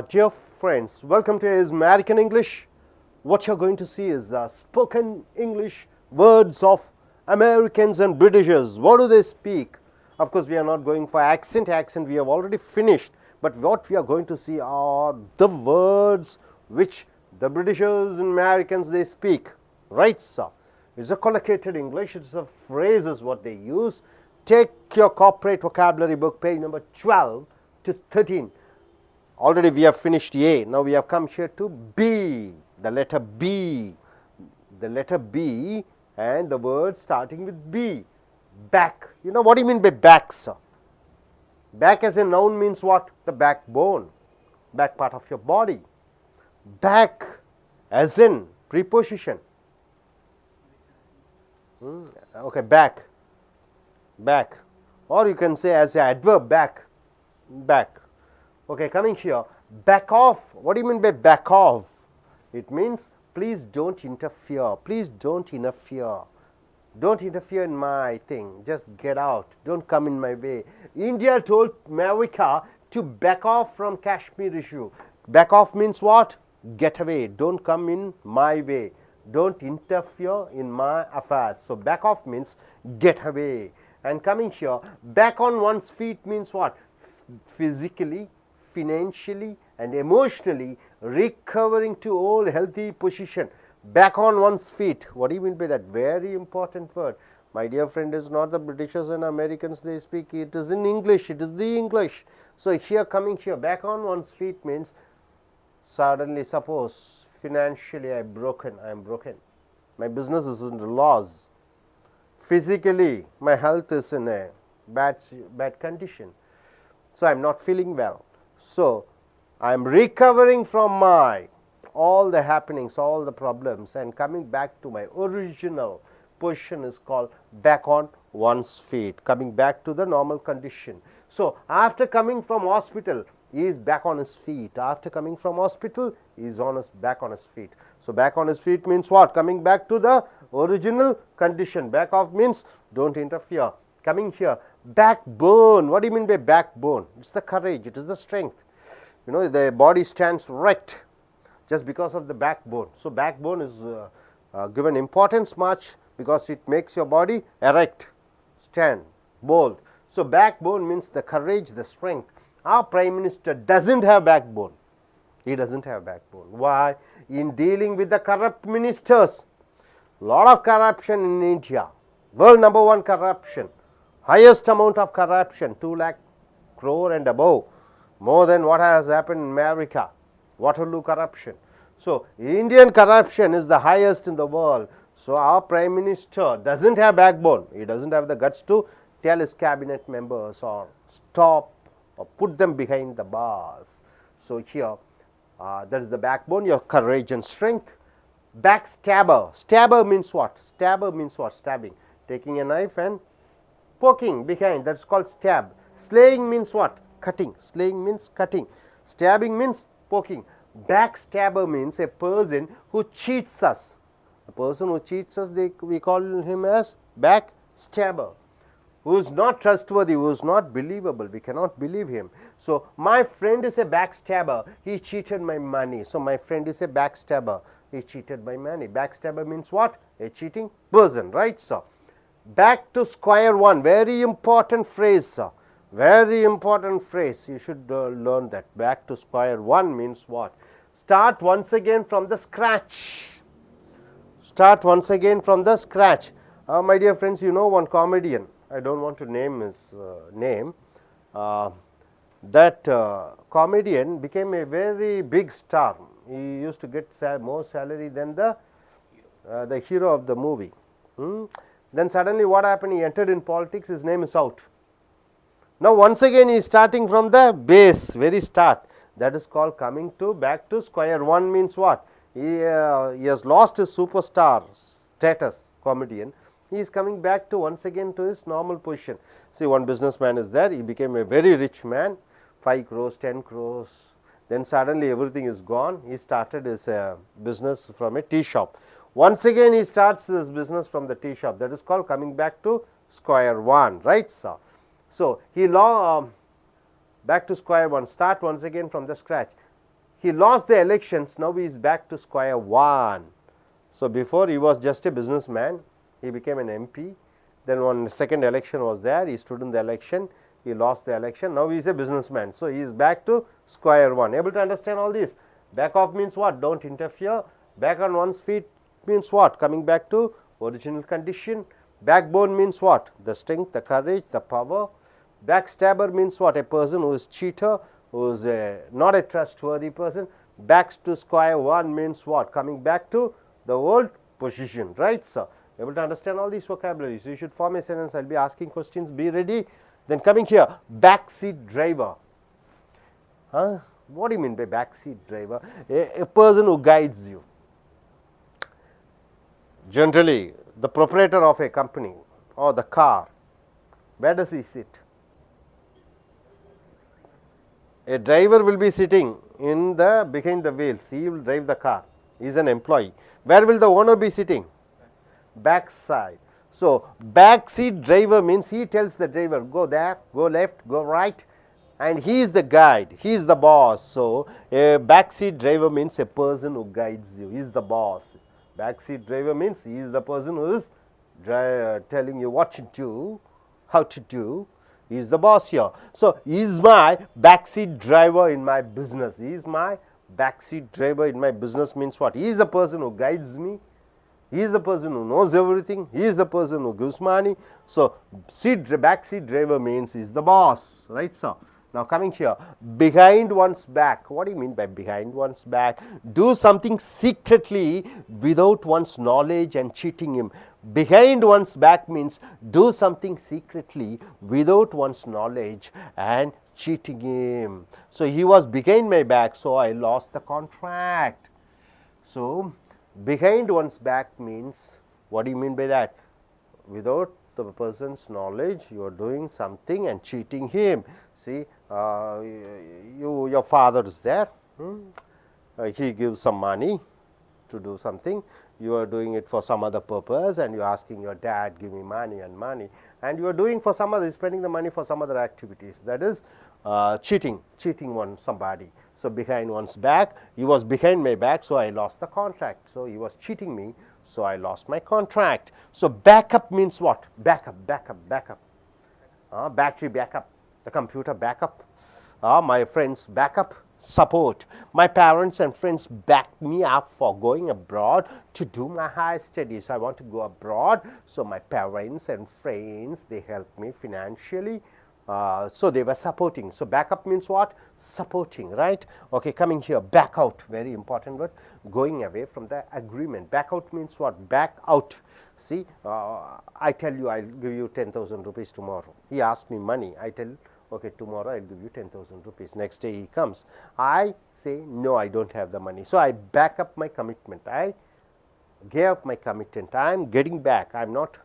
Dear friends, welcome to American English. What you're going to see is the spoken English words of Americans and Britishers. What do they speak? Of course, we are not going for accent. Accent we have already finished. But what we are going to see are the words which the Britishers and Americans they speak. Right, sir? It's a collocated English. It's a phrases what they use. Take your corporate vocabulary book, page number 12 to 13. Already we have finished A. Now we have come here to B. The letter B. The letter B and the word starting with B. Back. You know what do you mean by back, sir? Back as a noun means what? The backbone. Back part of your body. Back as in preposition. Okay, back. Back. Or you can say as an adverb, back. Back. Okay, coming here, back off. What do you mean by back off? It means please don't interfere. Please don't interfere. Don't interfere in my thing. Just get out. Don't come in my way. India told America to back off from Kashmir issue. Back off means what? Get away. Don't come in my way. Don't interfere in my affairs. So back off means get away. And coming here, back on one's feet means what? Physically, financially and emotionally recovering to old healthy position. Back on one's feet. What do you mean by that? Very important word. My dear friend, is not the Britishers and Americans they speak. It is in English. It is the English. So here coming here, back on one's feet means suddenly suppose financially I am broken. My business is in loss. Physically my health is in a bad condition. So I am not feeling well. So I am recovering from my all the happenings, all the problems and coming back to my original position is called back on one's feet, coming back to the normal condition. So after coming from hospital, he is back on his feet. After coming from hospital, he is back on his feet. So back on his feet means what? Coming back to the original condition. Back off means don't interfere. Coming here, backbone. What do you mean by backbone? It's the courage, it is the strength. You know, the body stands erect just because of the backbone. So backbone is given importance much because it makes your body erect, stand, bold. So backbone means the courage, the strength. Our Prime Minister doesn't have backbone. He doesn't have backbone. Why? In dealing with the corrupt ministers. Lot of corruption in India. World number one corruption. Highest amount of corruption, 2 lakh crore and above, more than what has happened in America, Waterloo corruption. So Indian corruption is the highest in the world. So our Prime Minister doesn't have backbone. He doesn't have the guts to tell his cabinet members or stop or put them behind the bars. So here that is the backbone, your courage and strength. Backstabber. Stabber means what? Stabber means what? Stabbing. Taking a knife and poking behind, that's called stab. Slaying means what? Cutting. Slaying means cutting. Stabbing means poking. Backstabber means a person who cheats us. A person who cheats us, we call him as backstabber. Who is not trustworthy, who is not believable. We cannot believe him. So my friend is a backstabber. He cheated my money. So my friend is a backstabber. He cheated my money. Backstabber means what? A cheating person, right? So back to square one, very important phrase, sir. Very important phrase. You should learn that. Back to square one means what? Start once again from the scratch. Start once again from the scratch. My dear friends, you know one comedian. I don't want to name his name. That comedian became a very big star. He used to get more salary than the hero of the movie. Then suddenly what happened? He entered in politics, his name is out. Now once again he is starting from the base, very start. That is called coming to back to square one means what? He has lost his superstar status, comedian. He is coming back to once again to his normal position. See, one businessman is there, he became a very rich man, 5 crores, 10 crores. Then suddenly everything is gone. He started his business from a tea shop. Once again he starts his business from the tea shop. That is called coming back to square one, right, sir? So he back to square one, start once again from the scratch. he lost the elections, now he is back to square one. So, before he was just a businessman, he became an MP, then one second election was there, he stood in the election, he lost the election, now he is a businessman. So, he is back to square one. Able to understand all this? Back off means what? Don't interfere. Back on one's feet means what? Coming back to original condition. Backbone means what? The strength, the courage, the power. Backstabber means what? A person who is cheater, who is not a trustworthy person. Back to square one means what? Coming back to the old position, right, sir? Able to understand all these vocabularies? You should form a sentence. I'll be asking questions. Be ready. Then coming here, backseat driver. Huh? What do you mean by backseat driver? A person who guides you. Generally, the proprietor of a company or the car, where does he sit? A driver will be sitting in the behind the wheels. He will drive the car. He is an employee. Where will the owner be sitting? Backside. So, backseat driver means he tells the driver, go there, go left, go right, and he is the guide, he is the boss. So, a backseat driver means a person who guides you, he is the boss. Backseat driver means he is the person who is telling you what to do, how to do, he is the boss here. So, he is my backseat driver in my business, he is my backseat driver in my business means what? He is the person who guides me. He is the person who knows everything. He is the person who gives money. So, backseat driver means he is the boss, right, sir? Now, coming here, behind one's back. What do you mean by behind one's back? Do something secretly without one's knowledge and cheating him. Behind one's back means do something secretly without one's knowledge and cheating him. So, he was behind my back, so I lost the contract. So, behind one's back means, what do you mean by that? Without the person's knowledge, you are doing something and cheating him. See, your father is there, he gives some money to do something, you are doing it for some other purpose and you are asking your dad, give me money, and you are doing for some other, spending the money for some other activities, that is cheating somebody. So, behind one's back, he was behind my back, so I lost the contract. So, he was cheating me, so I lost my contract. So, backup means what? Backup. Battery backup, the computer backup, my friends backup, support. My parents and friends backed me up for going abroad to do my higher studies. I want to go abroad, so my parents and friends, they helped me financially. So, they were supporting. So, backup means what? Supporting, right? Okay, coming here, back out, very important word, going away from the agreement. Back out means what? Back out. See, I tell you I will give you 10,000 rupees tomorrow. He asked me money. I tell, okay, tomorrow I will give you 10,000 rupees. Next day he comes. I say, no, I don't have the money. So, I back up my commitment. I gave up my commitment. I am getting back. I am not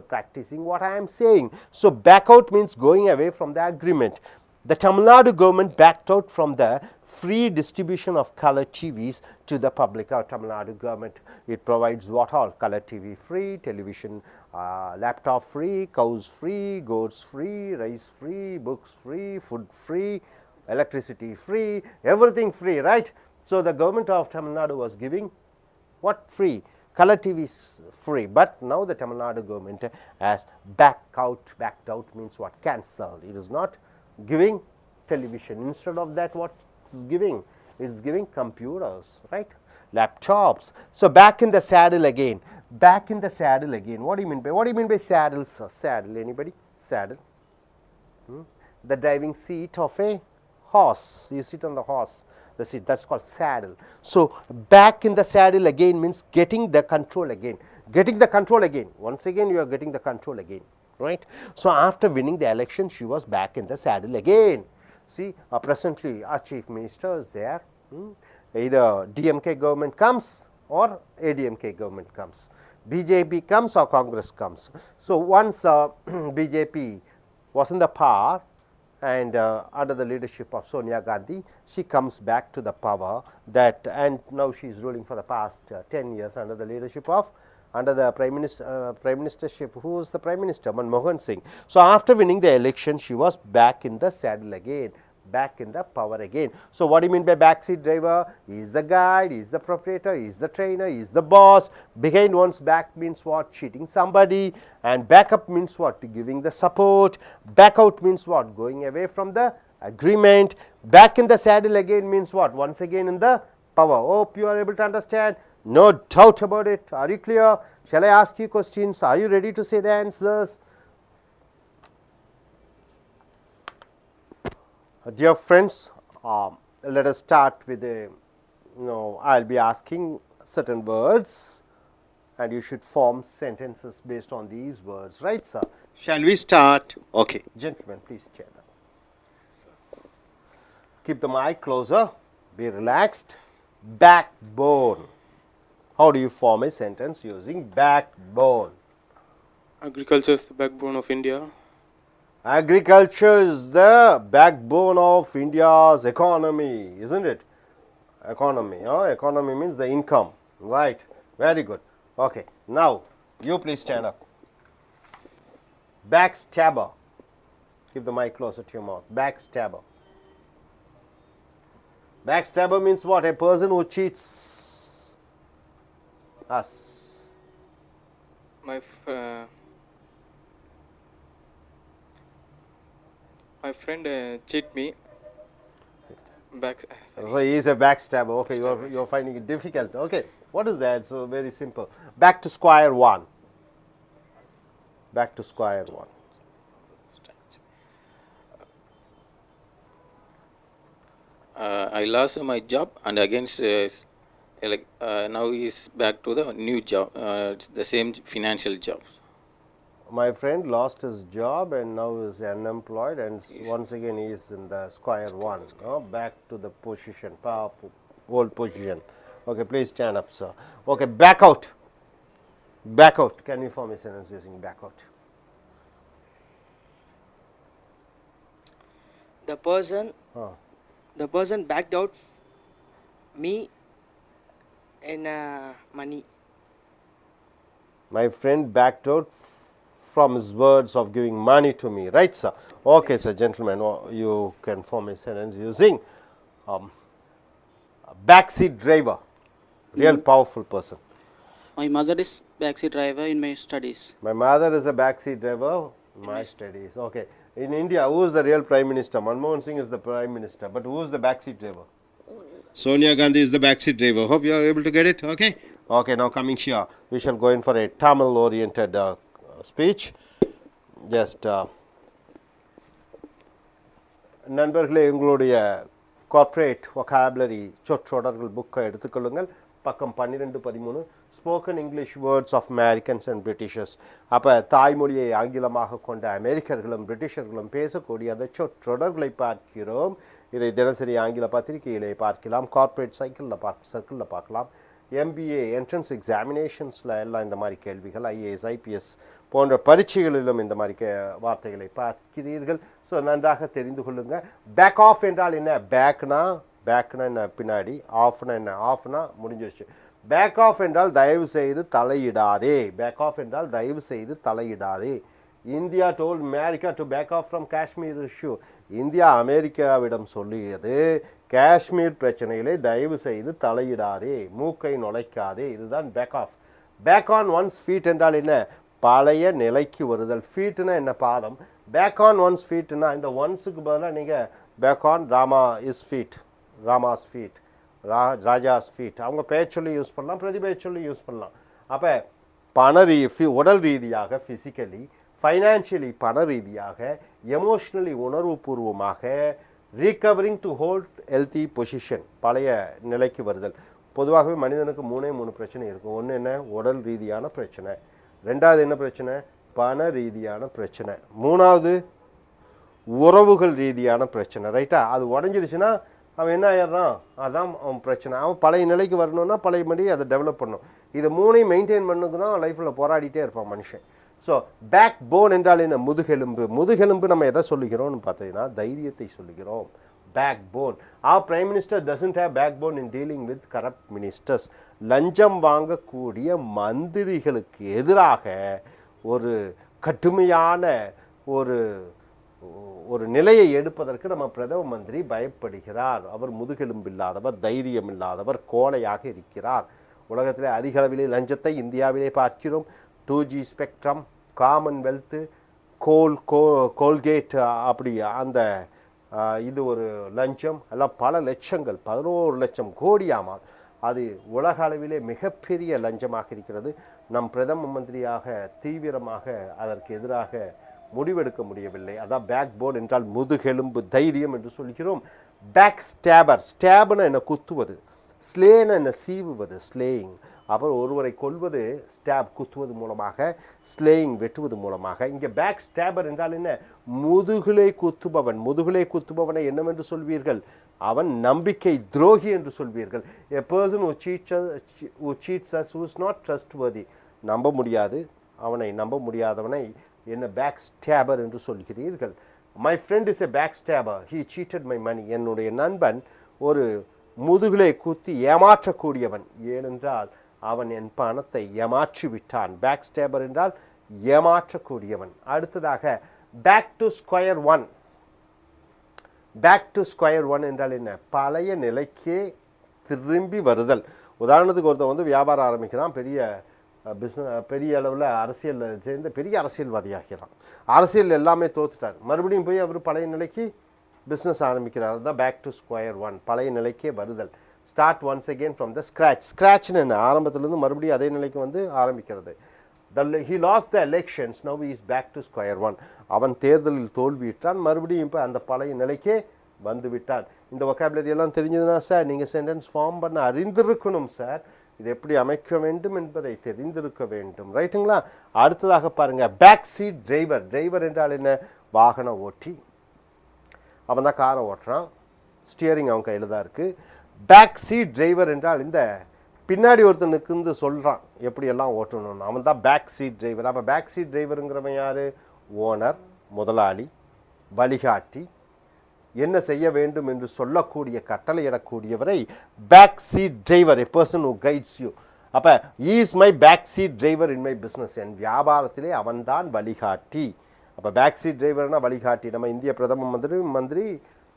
practicing what I am saying. So, back out means going away from the agreement. The Tamil Nadu government backed out from the free distribution of color TVs to the public. Our Tamil Nadu government, it provides what all? Color TV free, television, laptop free, cows free, goats free, rice free, books free, food free, electricity free, everything free, right? So, the government of Tamil Nadu was giving what? Free. Color TV is free, but now the Tamil Nadu government has backed out means what? Cancelled. It is not giving television. Instead of that, what is giving? It is giving computers, right? Laptops. So, back in the saddle again. Back in the saddle again. What do you mean by saddle, sir? Saddle, anybody? Saddle. The driving seat of a horse. You sit on the horse. The seat, that's called saddle. So, back in the saddle again means getting the control again. Getting the control again. Once again, you are getting the control again, right? So, after winning the election, she was back in the saddle again. See, presently our chief minister is there. Either DMK government comes or ADMK government comes. BJP comes or Congress comes. So, once BJP was in the power, and under the leadership of Sonia Gandhi, she comes back to the power that, and now she is ruling for the past 10 years under the leadership of, under the prime ministership, who was the prime minister? Manmohan Singh. So, after winning the election, she was back in the saddle again, back in the power again. So what do you mean by backseat driver? He is the guide, he is the proprietor, he is the trainer, he is the boss. Behind one's back means what? Cheating somebody. And backup means what? Giving the support. Back out means what? Going away from the agreement. Back in the saddle again means what? Once again in the power. Hope you are able to understand. No doubt about it. Are you clear? Shall I ask you questions? Are you ready to say the answers? Dear friends, let us start with a, I'll be asking certain words and you should form sentences based on these words, right sir? Shall we start? Okay, gentlemen, please stand up. Keep the mic closer, be relaxed. Backbone. How do you form a sentence using backbone? Agriculture is the backbone of India. Agriculture is the backbone of India's economy, isn't it? Economy. Economy means the income. Right. Very good. Okay. Now, you please stand up. Backstabber. Keep the mic closer to your mouth. Backstabber. Backstabber means what? A person who cheats us. My friend cheat me. So he is a backstabber. Okay, you're finding it difficult. Okay, what is that? So very simple. Back to square one. Back to square one. I lost my job and against now he's back to the new job. It's the same financial job. My friend lost his job and now is unemployed, and once again he is in the square one. Back to the position, old position. Okay, please stand up, sir. Okay, back out. Back out. Can you form a sentence using back out? The person backed out me in money. My friend backed out from his words of giving money to me, right sir? Okay sir, gentlemen, you can form a sentence using backseat driver, real powerful person. My mother is backseat driver in my studies. My mother is a backseat driver in my studies. Okay. In India, who is the real Prime Minister? Manmohan Singh is the Prime Minister, but who is the backseat driver? Sonia Gandhi is the backseat driver. Hope you are able to get it. Okay. Okay, now coming here, we shall go in for a Tamil oriented speech. Just நண்பர்களே, உங்களுடைய corporate vocabulary சொற்றொடர்கள் புக்கை எடுத்துக்கொள்ளுங்கள். பக்கம் 12-13 spoken English words of Americans and Britishers. அப்போ தாய்மொழியை ஆங்கிலமாக கொண்ட அமெரிக்கர்களும் பிரிட்டிஷர்களும் பேசக்கூடிய அந்த சொற்றொடர்களை பார்க்கிறோம். இதை தினசரி ஆங்கில பத்திரிகையிலே பார்க்கலாம், கார்ப்பரேட் சர்க்கிளில் பார்க்கலாம். MBA என்ட்ரன்ஸ் எக்ஸாமினேஷன்ஸில் எல்லாம் இந்த மாதிரி கேள்விகள், IAS IPS போன்ற பரீட்சைகளிலும் இந்த மாதிரி வார்த்தைகளை பார்க்கிறீர்கள். ஸோ நன்றாக தெரிந்து கொள்ளுங்கள். பேக் ஆஃப் என்றால் என்ன? பேக்னா என்ன பின்னாடி, ஆஃப்னா என்ன? ஆஃப்னா முடிஞ்சிருச்சு. பேக் ஆஃப் என்றால் தயவு செய்து தலையிடாதே. பேக் ஆஃப் என்றால் தயவு செய்து தலையிடாதே. India told America to back off from Kashmir issue. India அமெரிக்காவிடம் சொல்லியது, காஷ்மீர் பிரச்சனையிலே தயவு செய்து தலையிடாதே, மூக்கை நுழைக்காதே. இதுதான் back off. Back on one's feet என்றால் என்ன? பழைய நிலைக்கு வருதல். ஃபீட்னா என்ன? பாதம். பேக் ஆன் ஒன்ஸ் ஃபீட்னா இந்த ஒன்ஸுக்கு பதிலாக நீங்கள் back on Rama is feet, Rama's feet, Raja's feet, அவங்க பெயர் சொல்லி யூஸ் பண்ணலாம், பிரதிபெயர் சொல்லி யூஸ் பண்ணலாம். அப்போ உடல் ரீதியாக ஃபிசிக்கலி, ஃபைனான்ஷியலி பண ரீதியாக, எமோஷ்னலி உணர்வுபூர்வமாக, ரீகவரிங் டு ஹோல்ட் ஹெல்த்தி பொசிஷன், பழைய நிலைக்கு வருதல். பொதுவாகவே மனிதனுக்கு 3 பிரச்சனை இருக்கும். ஒன்று என்ன? உடல் ரீதியான பிரச்சனை. ரெண்டாவது என்ன பிரச்சனை? பண ரீதியான பிரச்சனை. மூணாவது உறவுகள் ரீதியான பிரச்சனை. ரைட்டா? அது உடஞ்சிருச்சுன்னா அவன் என்ன ஆயிடுறான்? அதான் அவன் பிரச்சனை. அவன் பழைய நிலைக்கு வரணும்னா பழையபடி அதை டெவலப் பண்ணணும். இது 3ஐயும் மெயின்டைன் பண்ணுக்கு தான் லைஃப்பில் போராடிட்டே இருப்பான் மனுஷன். ஸோ பேக் போன் என்றால் என்ன? முதுகெலும்பு. முதுகெலும்பு நம்ம எதை சொல்லுகிறோம்னு பார்த்தீங்கன்னா தைரியத்தை சொல்லுகிறோம். backbone. Our Prime Minister doesn't have backbone in dealing with corrupt ministers. லஞ்சம் வாங்கக்கூடிய மந்திரிகளுக்கு எதிராக ஒரு கடுமையான ஒரு ஒரு நிலையை எடுப்பதற்கு நம்ம பிரதம மந்திரி பயப்படுகிறார். அவர் முதுகெலும்பில்லாதவர், தைரியம் இல்லாதவர், கோழையாக இருக்கிறார். உலகத்திலே அதிக அளவிலே லஞ்சத்தை இந்தியாவிலே பார்க்கிறோம். 2G ஸ்பெக்ட்ரம், காமன்வெல்த்து, கோல்கேட், அப்படி அந்த இது ஒரு லஞ்சம் எல்லாம் பல லட்சங்கள், 11 லட்சம் கோடியாமால் அது உலக அளவிலே மிகப்பெரிய லஞ்சமாக இருக்கிறது. நம் பிரதம மந்திரியாக தீவிரமாக அதற்கு எதிராக முடிவெடுக்க முடியவில்லை. அதான் பேக் போர்டு என்றால் முதுகெலும்பு, தைரியம் என்று சொல்கிறோம். பேக் ஸ்டாபர், ஸ்டாப்னு என்ன குத்துவது, ஸ்லேன்னு என்ன சீவுவது, ஸ்லேயிங். அப்புறம் ஒருவரை கொல்வது ஸ்டாப் குத்துவது மூலமாக, ஸ்லேயிங் வெட்டுவது மூலமாக. இங்கே பேக் ஸ்டாபர் என்றால் என்ன? முதுகுலை குத்துபவன். முதுகுலை குத்துபவனை என்னவென்று சொல்வீர்கள்? அவன் நம்பிக்கை துரோகி என்று சொல்வீர்கள். A person who cheats us, who is not trustworthy, நம்ப முடியாது, அவனை நம்ப முடியாதவனை என்ன பேக் ஸ்டாபர் என்று சொல்கிறீர்கள். My friend is a backstabber, he cheated my money. என்னுடைய நண்பன் ஒரு முதுகுலை குத்தி ஏமாற்றக்கூடியவன், ஏனென்றால் அவன் என் பணத்தை ஏமாற்றி விட்டான். பேக் ஸ்டாபர் என்றால் ஏமாற்றக்கூடியவன். அடுத்ததாக back to square one. Back to square one என்றால் என்ன? பழைய நிலைக்கே திரும்பி வருதல். உதாரணத்துக்கு ஒருத்தர் வந்து வியாபாரம் ஆரம்பிக்கிறான், பெரிய அளவில் அரசியலில் சேர்ந்து பெரிய அரசியல்வாதியாகிறான். அரசியல் எல்லாமே தோத்துட்டார், மறுபடியும் போய் அவர் பழைய நிலைக்கு பிஸ்னஸ் ஆரம்பிக்கிறார். அதுதான் பேக் டு ஸ்கொயர் ஒன், பழைய நிலைக்கே வருதல். Start once again from the scratch. ஸ்க்ராச்னு என்ன? ஆரம்பத்திலேருந்து மறுபடியும் அதே நிலைக்கு வந்து ஆரம்பிக்கிறது. He lost the elections, now he is back to square one. அவன் தேர்தலில் தோல்வியிட்டான், மறுபடியும் இப்போ அந்த பழைய நிலைக்கே வந்து விட்டான். இந்த vocabulary எல்லாம் தெரிஞ்சதுன்னா சார் நீங்கள் சென்டென்ஸ் ஃபார்ம் பண்ண அறிந்திருக்கணும் சார். இது எப்படி அமைக்க வேண்டும் என்பதை தெரிந்திருக்க வேண்டும், ரைட்டுங்களா? அடுத்ததாக பாருங்க, பேக் சீட் டிரைவர். டிரைவர் என்றால் என்ன? வாகன ஓட்டி. அவன் தான் காரை ஓட்டுறான், ஸ்டியரிங் அவன் கையில் தான் இருக்குது. பேக் சீட் டிரைவர் என்றால் இந்த பின்னாடி ஒருத்தனுக்கு சொல்கிறான் எப்படியெல்லாம் ஓட்டணும்னு, அவன் தான் பேக் சீட் டிரைவர். அப்போ பேக் சீட் டிரைவருங்கிறவன் யார்? ஓனர், முதலாளி, வழிகாட்டி, என்ன செய்ய வேண்டும் என்று சொல்லக்கூடிய கட்டளையிடக்கூடியவரை back seat driver, a person who guides you. அப்போ is my back seat driver in my business, என் வியாபாரத்திலே அவன்தான் வழிகாட்டி. அப்போ பேக் சீட் டிரைவர்னா வழிகாட்டி. நம்ம இந்திய பிரதம மந்திரி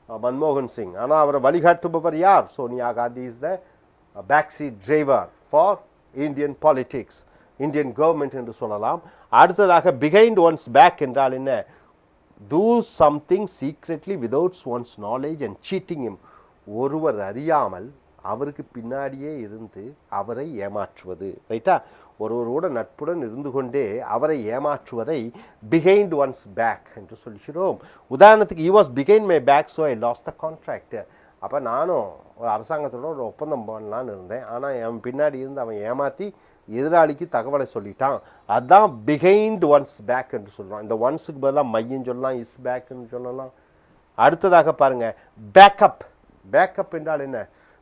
மன்மோகன் சிங், ஆனால் அவரை வழிகாட்டுபவர் யார்? Sonia Gandhi is the back seat driver for Indian politics, Indian government என்று சொல்லலாம். அடுத்ததாக பிஹைண்ட் ஒன்ஸ் பேக் என்றால் என்ன? do something secretly without one's knowledge and cheating him. ஒருவர் அறியாமல் அவருக்கு பின்னாடியே இருந்து அவரை ஏமாற்றுவது, ரைட்டா? ஒருவரோட நட்புடன் இருந்து கொண்டே அவரை ஏமாற்றுவதை behind one's back என்று சொல்கிறோம். உதாரணத்துக்கு he was behind my back so I lost the contract. அப்போ நானும் ஒரு அரசாங்கத்தோட ஒரு ஒப்பந்தம் பண்ணலான்னு இருந்தேன், ஆனால் என் பின்னாடி இருந்து அவன் ஏமாற்றி எதிராளிக்கு தகவலை சொல்லிட்டான். அதுதான் பிஹைண்ட் ஒன்ஸ் பேக் என்று சொல்கிறோம். இந்த ஒன்ஸுக்கு பதிலாக மையன்னு சொல்லலாம், இஸ் பேக்குன்னு சொல்லலாம். அடுத்ததாக பாருங்கள், பேக்கப். பேக்கப் என்றால் என்ன?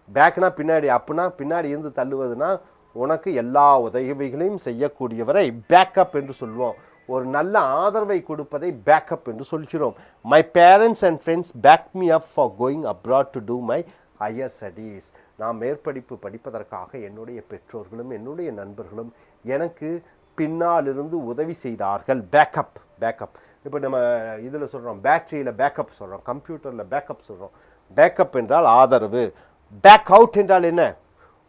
பேக்னா பின்னாடி, அப்புனா பின்னாடி இருந்து தள்ளுவதுனா உனக்கு எல்லா உதவிகளையும் செய்யக்கூடியவரை பேக்கப் என்று சொல்லுவோம். ஒரு நல்ல ஆதரவை கொடுப்பதை பேக்கப் என்று சொல்கிறோம். My parents and friends back me up for going abroad to do my higher studies. நான் மேற்படிப்பு படிப்பதற்காக என்னுடைய பெற்றோர்களும் என்னுடைய நண்பர்களும் எனக்கு பின்னாலிருந்து உதவி செய்தார்கள். Backup, backup. இப்போ நம்ம இதில் சொல்கிறோம், பேட்டரியில் பேக்கப் சொல்கிறோம், கம்ப்யூட்டரில் பேக்கப் சொல்கிறோம். பேக்கப் என்றால் ஆதரவு. பேக் அவுட் என்றால் என்ன?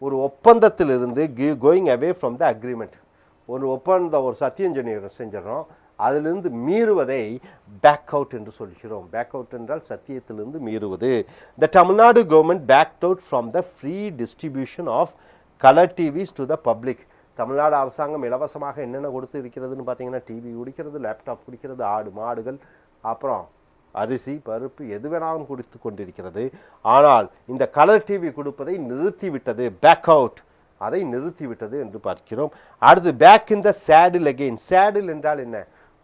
ஒரு ஒப்பந்தத்திலிருந்து going away from the agreement. ஒரு ஒப்பந்தம், ஒரு சத்தியம் செஞ்சிடறோம், அதிலிருந்து மீறுவதை பேக் அவுட் என்று சொல்கிறோம். பேக் அவுட் என்றால் சத்தியத்திலிருந்து மீறுவது. The Tamil Nadu government backed out from the free distribution of colour TVs to the public. Tamil Nadu அரசாங்கம் இலவசமாக என்னென்ன கொடுத்து இருக்கிறதுன்னு பார்த்தீங்கன்னா, டிவி குடிக்கிறது, லேப்டாப் குடிக்கிறது, ஆடு மாடுகள், அப்புறம் அரிசி பருப்பு எது வேணாலும் கொடுத்து கொண்டிருக்கிறது. ஆனால் இந்த கலர் டிவி கொடுப்பதை நிறுத்திவிட்டது, பேக் அவுட், அதை நிறுத்திவிட்டது என்று பார்க்கிறோம். அடுத்து back in the saddle again. Saddle என்றால் என்ன?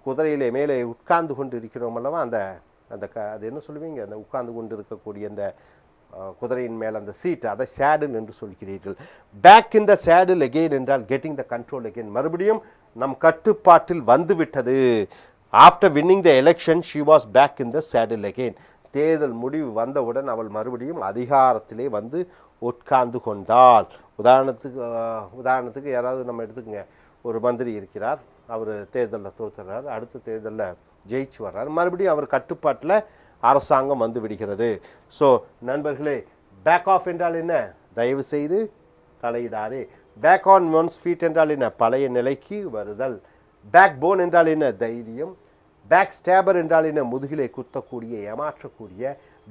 குதிரையிலே மேலே உட்கார்ந்து கொண்டு இருக்கிறோம் அல்லவா, அந்த அந்த அது என்ன சொல்லுவீங்க, அந்த உட்கார்ந்து கொண்டு இருக்கக்கூடிய அந்த குதிரையின் மேலே அந்த சீட், அதை சேடில் என்று சொல்கிறீர்கள். Back in the saddle again என்றால் கெட்டிங் த கண்ட்ரோல் அகெயின், மறுபடியும் நம் கட்டுப்பாட்டில் வந்துவிட்டது. After winning the election she was back in the saddle again. தேர்தல் முடிவு வந்தவுடன் அவள் மறுபடியும் அதிகாரத்திலே வந்து உட்கார்ந்து கொண்டாள். உதாரணத்துக்கு யாராவது நம்ம எடுத்துக்கங்க, ஒரு மந்திரி இருக்கிறார், அவர் தேர்தலில் தோற்றுறார், அடுத்த தேர்தலில் ஜெயிச்சு வர்றார், மறுபடியும் அவர் கட்டுப்பாட்டில் அரசாங்கம் வந்து விடுகிறது. ஸோ நண்பர்களே, பேக் ஆஃப் என்றால் என்ன? தயவு செய்து தலையிடாதே. பேக் ஆன் ஒன்ஸ் ஃபீட் என்றால் என்ன? பழைய நிலைக்கு வருதல். பேக் போன் என்றால் என்ன? தைரியம். பேக் ஸ்டேபர் என்றால் என்ன? முதுகிலே குத்தக்கூடிய, ஏமாற்றக்கூடிய.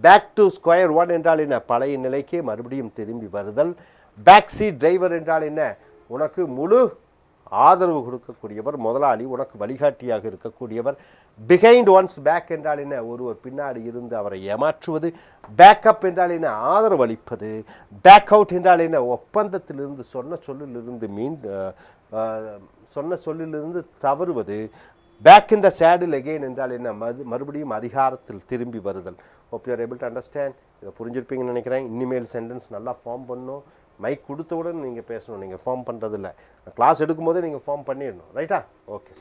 பேக் டு ஸ்கொயர் ஒன் என்றால் என்ன? பழைய நிலைக்கே மறுபடியும் திரும்பி வருதல். பேக் சீட் டிரைவர் என்றால் என்ன? உனக்கு முழு ஆதரவு கொடுக்கக்கூடியவர், முதலாளி, உனக்கு வழிகாட்டியாக இருக்கக்கூடியவர். பிஹைண்ட் ஒன்ஸ் பேக் என்றால் என்ன? ஒருவர் பின்னாடி இருந்து அவரை ஏமாற்றுவது. பேக்கப் என்றால் என்ன? ஆதரவு அளிப்பது. பேக் அவுட் என்றால் என்ன? ஒப்பந்தத்திலிருந்து, சொன்ன சொல்லிலிருந்து தவறுவது. Back in the saddle again என்றால் என்ன? மறுபடியும் அதிகாரத்தில் திரும்பி வருதல். Hope you are able to understand. இதை புரிஞ்சிருப்பீங்கன்னு நினைக்கிறேன். இனிமேல் சென்டென்ஸ் நல்லா ஃபார்ம் பண்ணணும். மைக் கொடுத்தவுடன் நீங்கள் பேசணும், நீங்கள் ஃபார்ம் பண்ணுறதில்ல. கிளாஸ் எடுக்கும்போதே நீங்கள் ஃபார்ம் பண்ணிடணும். ரைட்டா? ஓகே.